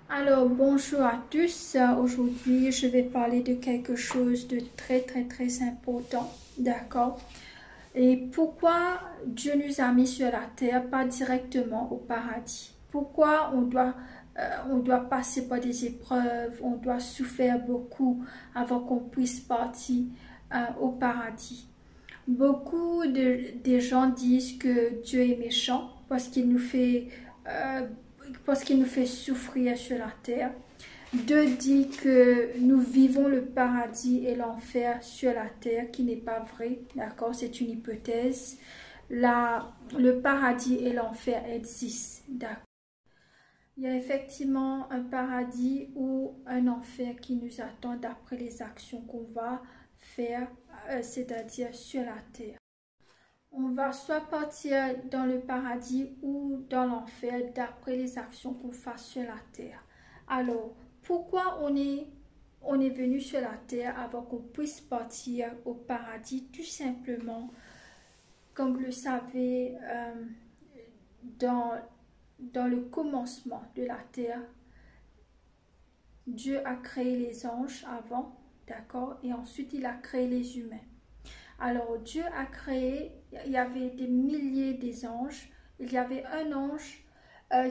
Alors, bonjour à tous. Aujourd'hui, je vais parler de quelque chose de très important. D'accord? Et pourquoi Dieu nous a mis sur la terre, pas directement au paradis? Pourquoi on doit passer par des épreuves, on doit souffrir beaucoup avant qu'on puisse partir au paradis? Des gens disent que Dieu est méchant euh, parce qu'il nous fait souffrir sur la terre. D'autres disent que nous vivons le paradis et l'enfer sur la terre, qui n'est pas vrai, d'accord? C'est une hypothèse. Le paradis et l'enfer existent, d'accord? Il y a effectivement un paradis ou un enfer qui nous attend d'après les actions qu'on va faire, c'est-à-dire sur la terre. On va soit partir dans le paradis ou dans l'enfer d'après les actions qu'on fasse sur la terre. Alors, pourquoi on est venu sur la terre avant qu'on puisse partir au paradis? Tout simplement, comme vous le savez, dans, dans le commencement de la terre, Dieu a créé les anges avant, d'accord? Et ensuite, il a créé les humains. Alors Dieu a créé, il y avait des milliers d'anges. Il y avait un ange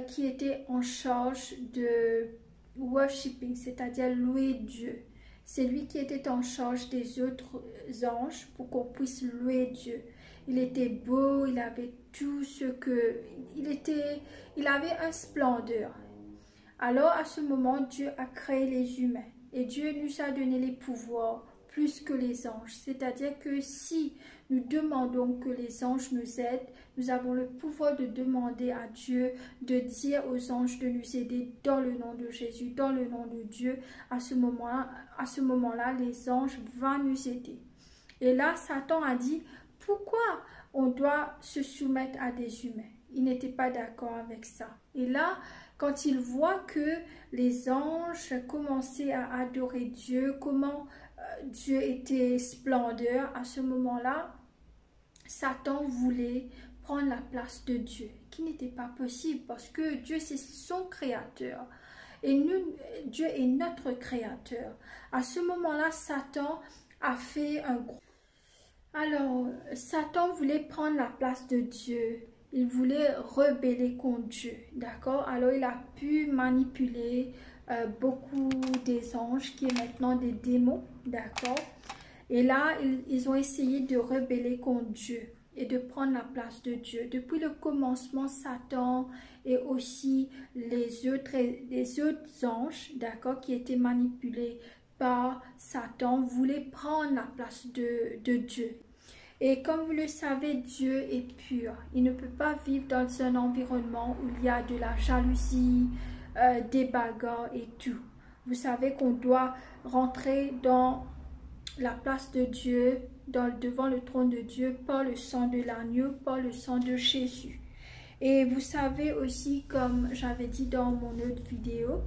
qui était en charge de worshiping, c'est-à-dire louer Dieu. C'est lui qui était en charge des autres anges pour qu'on puisse louer Dieu. Il était beau, il avait tout ce que... il avait un splendeur. Alors à ce moment, Dieu a créé les humains et Dieu nous a donné les pouvoirs plus que les anges. C'est-à-dire que si nous demandons que les anges nous aident, nous avons le pouvoir de demander à Dieu, de dire aux anges de nous aider dans le nom de Jésus, dans le nom de Dieu. À ce moment-là, les anges vont nous aider. Et là, Satan a dit, pourquoi on doit se soumettre à des humains? Il n'était pas d'accord avec ça. Et là, quand il voit que les anges commençaient à adorer Dieu, comment Dieu était splendeur, à ce moment-là, Satan voulait prendre la place de Dieu, qui n'était pas possible parce que Dieu, c'est son créateur. Et nous, Dieu est notre créateur. À ce moment-là, Satan a fait un gros... Alors, Satan voulait prendre la place de Dieu. Il voulait rebeller contre Dieu, d'accord? Alors, il a pu manipuler beaucoup des anges, qui est maintenant des démons, d'accord? Et là, ils ont essayé de rebeller contre Dieu et de prendre la place de Dieu. Depuis le commencement, Satan et aussi les autres anges, d'accord, qui étaient manipulés par Satan, voulaient prendre la place de Dieu. Et comme vous le savez, Dieu est pur. Il ne peut pas vivre dans un environnement où il y a de la jalousie, des bagarres et tout. Vous savez qu'on doit rentrer dans la place de Dieu, devant le trône de Dieu, par le sang de l'agneau, par le sang de Jésus. Et vous savez aussi, comme j'avais dit dans mon autre vidéo,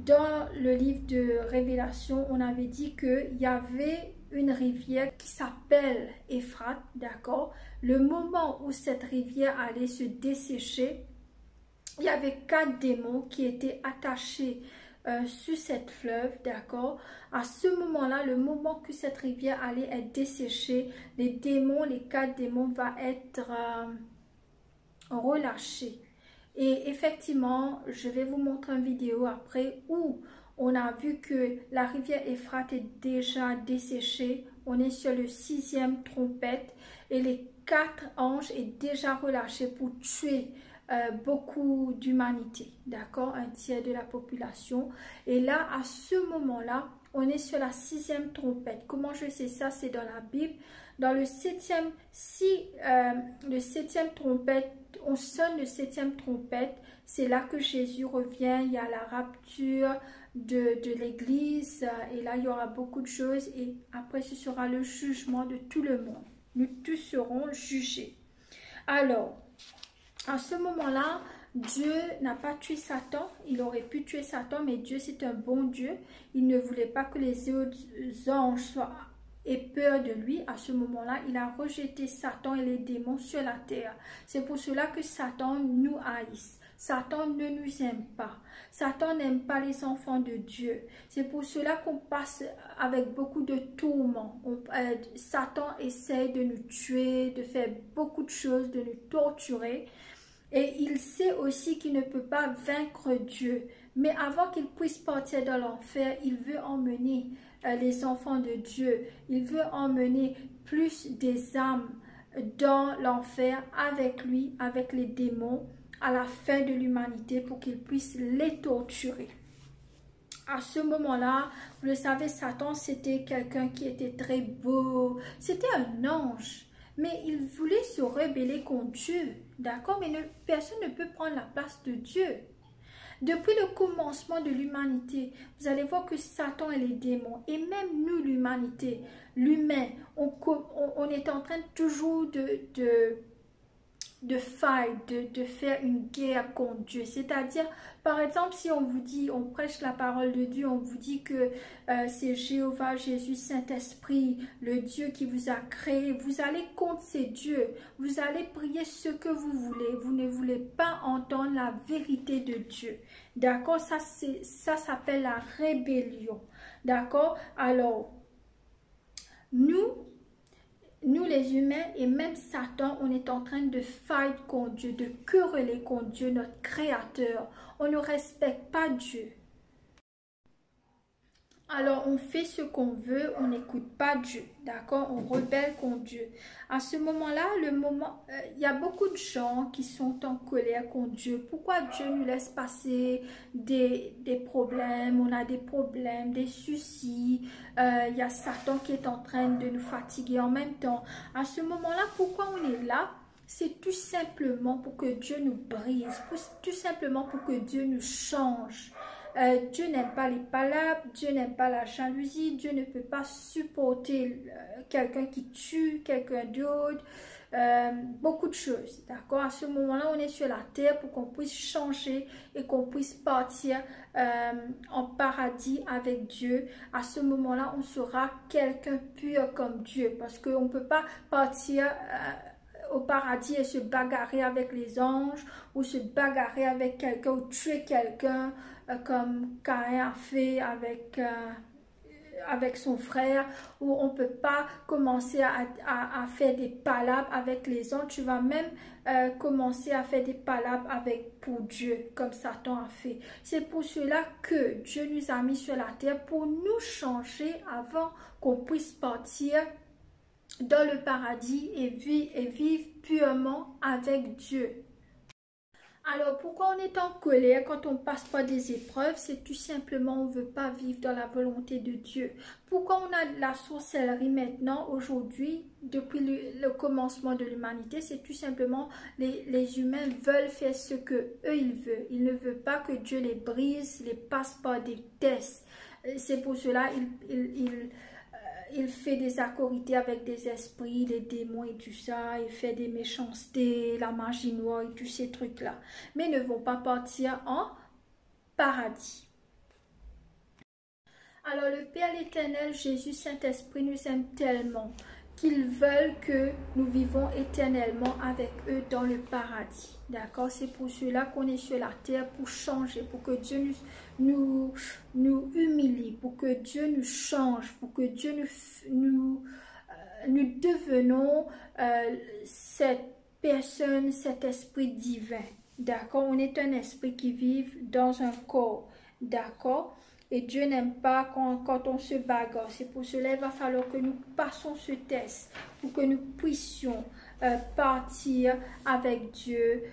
dans le livre de Révélation, on avait dit qu'il y avait une rivière qui s'appelle Éphrate, d'accord? Le moment où cette rivière allait se dessécher, il y avait 4 démons qui étaient attachés sur cette fleuve, d'accord? À ce moment-là, le moment que cette rivière allait être desséchée, les 4 démons vont être relâchés. Et effectivement, je vais vous montrer une vidéo après où on a vu que la rivière Éphrate est déjà desséchée. On est sur le 6e trompette et les 4 anges est déjà relâchés pour tuer beaucoup d'humanité, d'accord, un tiers de la population. Et là, à ce moment-là, on est sur la 6e trompette. Comment je sais ça? C'est dans la Bible. Dans le 7e, le 7e trompette, on sonne le 7e trompette, c'est là que Jésus revient, il y a la rapture de l'église, et là il y aura beaucoup de choses, et après ce sera le jugement de tout le monde. Nous tous serons jugés. Alors, à ce moment-là, Dieu n'a pas tué Satan. Il aurait pu tuer Satan, mais Dieu c'est un bon Dieu. Il ne voulait pas que les autres anges aient peur de lui. À ce moment-là, il a rejeté Satan et les démons sur la terre. C'est pour cela que Satan nous haïsse. Satan ne nous aime pas. Satan n'aime pas les enfants de Dieu. C'est pour cela qu'on passe avec beaucoup de tourments. Satan essaie de nous tuer, de faire beaucoup de choses, de nous torturer. Et il sait aussi qu'il ne peut pas vaincre Dieu. Mais avant qu'il puisse partir dans l'enfer, il veut emmener les enfants de Dieu. Il veut emmener plus des âmes dans l'enfer avec lui, avec les démons, à la fin de l'humanité pour qu'il puisse les torturer. À ce moment-là, vous le savez, Satan, c'était quelqu'un qui était très beau. C'était un ange. Mais il voulait se rebeller contre Dieu. D'accord? Mais personne ne peut prendre la place de Dieu. Depuis le commencement de l'humanité, vous allez voir que Satan et les démons, et même nous, l'humanité, l'humain, on est en train toujours de fight, de faire une guerre contre Dieu. C'est-à-dire, par exemple, si on vous dit, on prêche la parole de Dieu, on vous dit que c'est Jéhovah, Jésus, Saint-Esprit, le Dieu qui vous a créé, vous allez contre ces dieux, vous allez prier ce que vous voulez, vous ne voulez pas entendre la vérité de Dieu. D'accord? Ça s'appelle la rébellion. D'accord? Alors, nous les humains et même Satan, on est en train de fight contre Dieu, de quereller contre Dieu, notre créateur. On ne respecte pas Dieu. Alors, on fait ce qu'on veut, on n'écoute pas Dieu, d'accord? On rebelle contre Dieu. À ce moment-là, il y a beaucoup de gens qui sont en colère contre Dieu. Pourquoi Dieu nous laisse passer des problèmes? On a des problèmes, des soucis. Il y a Satan qui est en train de nous fatiguer en même temps. À ce moment-là, pourquoi on est là? C'est tout simplement pour que Dieu nous brise, tout simplement pour que Dieu nous change. Dieu n'aime pas les palabres, Dieu n'aime pas la jalousie, Dieu ne peut pas supporter quelqu'un qui tue quelqu'un d'autre, beaucoup de choses, d'accord? À ce moment-là, on est sur la terre pour qu'on puisse changer et qu'on puisse partir en paradis avec Dieu. À ce moment-là, on sera quelqu'un pur comme Dieu, parce qu'on ne peut pas partir au paradis et se bagarrer avec les anges ou se bagarrer avec quelqu'un ou tuer quelqu'un comme Caïn a fait avec son frère, ou on ne peut pas commencer à faire des palabres avec les anges. Tu vas même commencer à faire des palabres pour Dieu comme Satan a fait. C'est pour cela que Dieu nous a mis sur la terre pour nous changer avant qu'on puisse partir dans le paradis et vivre purement avec Dieu. Alors, pourquoi on est en colère quand on passe par des épreuves? C'est tout simplement on ne veut pas vivre dans la volonté de Dieu. Pourquoi on a la sorcellerie maintenant, aujourd'hui, depuis le commencement de l'humanité? C'est tout simplement les humains veulent faire ce que eux ils veulent. Ils ne veulent pas que Dieu les brise, les passe par des tests. C'est pour cela il fait des accorités avec des esprits, des démons et tout ça. Il fait des méchancetés, la magie noire et tous ces trucs-là. Mais ne vont pas partir en paradis. Alors le Père l'Éternel, Jésus, Saint-Esprit nous aime tellement qu'ils veulent que nous vivons éternellement avec eux dans le paradis. D'accord? C'est pour cela qu'on est sur la terre, pour changer, pour que Dieu nous humilie, pour que Dieu nous change, pour que Dieu nous devenons cette personne, cet esprit divin. D'accord? On est un esprit qui vit dans un corps. D'accord? Et Dieu n'aime pas quand on se bagarre. C'est pour cela qu'il va falloir que nous passions ce test pour que nous puissions partir avec Dieu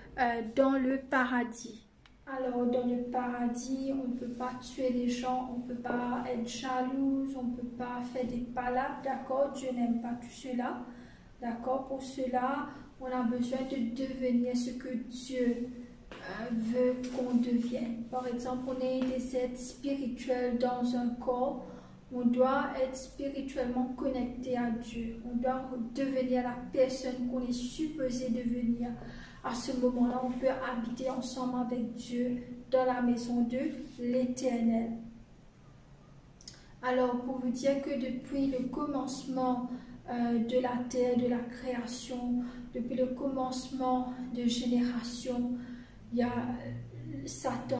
dans le paradis. Alors, dans le paradis, on ne peut pas tuer les gens, on ne peut pas être jalouse, on ne peut pas faire des palabres, d'accord? Dieu n'aime pas tout cela, d'accord? Pour cela, on a besoin de devenir ce que Dieu veut qu'on devienne. Par exemple, on est des êtres spirituels dans un corps. On doit être spirituellement connecté à Dieu. On doit devenir la personne qu'on est supposé devenir. À ce moment-là, on peut habiter ensemble avec Dieu dans la maison de l'Éternel. Alors, pour vous dire que depuis le commencement de la terre, de la création, depuis le commencement de génération, il y a Satan